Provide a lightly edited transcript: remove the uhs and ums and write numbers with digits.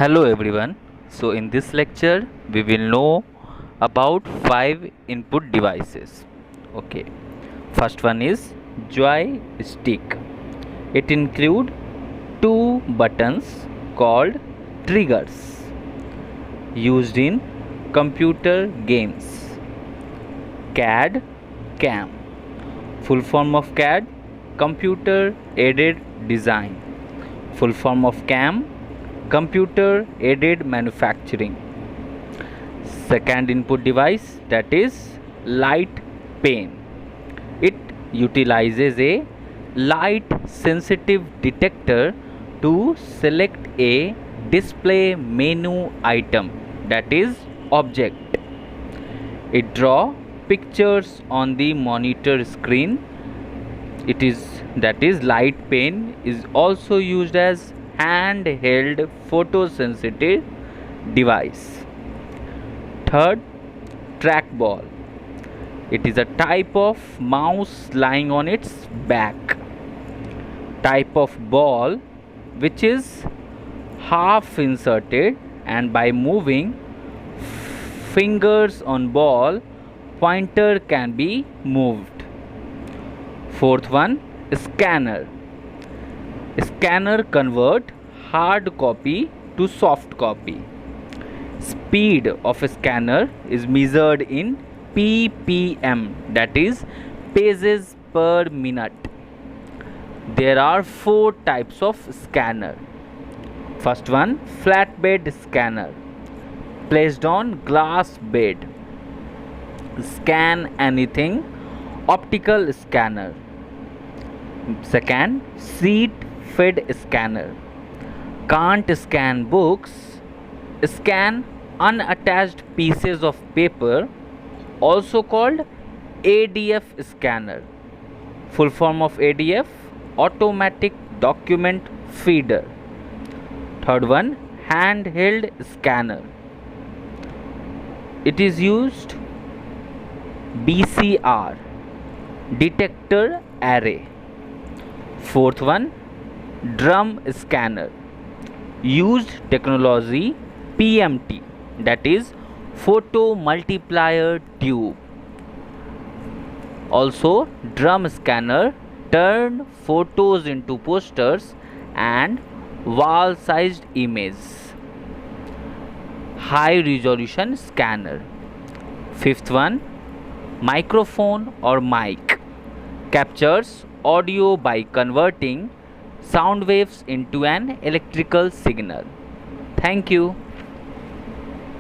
Hello everyone. So in this lecture we will know about five input devices. Okay. First one is joystick. It include two buttons called triggers used in computer games. CAD CAM. Full form of CAD, computer aided design. Full form of CAM, computer aided manufacturing. Second input device, that is light pane. It utilizes a light sensitive detector to select a display menu item, that is object. It draw pictures on the monitor screen. It is that is light pane is also used as handheld photosensitive device. Third, trackball. It is a type of mouse lying on its back. Type of ball which is half inserted, and by moving fingers on ball, pointer can be moved. Fourth one, scanner. Scanner convert hard copy to soft copy. Speed of a scanner is measured in ppm, that is pages per minute. There are four types of scanner. First one, flatbed scanner, placed on glass bed. Scan anything, optical scanner. Second, seat fed scanner, can't scan books, scan unattached pieces of paper, also called ADF scanner. Full form of ADF, automatic document feeder. Third one, handheld scanner. It is used BCR, detector array. Fourth one, drum scanner, used technology PMT, that is photo multiplier tube. Also drum scanner turned photos into posters and wall sized images. High resolution scanner. Fifth one, microphone or mic, captures audio by converting sound waves into an electrical signal. Thank you.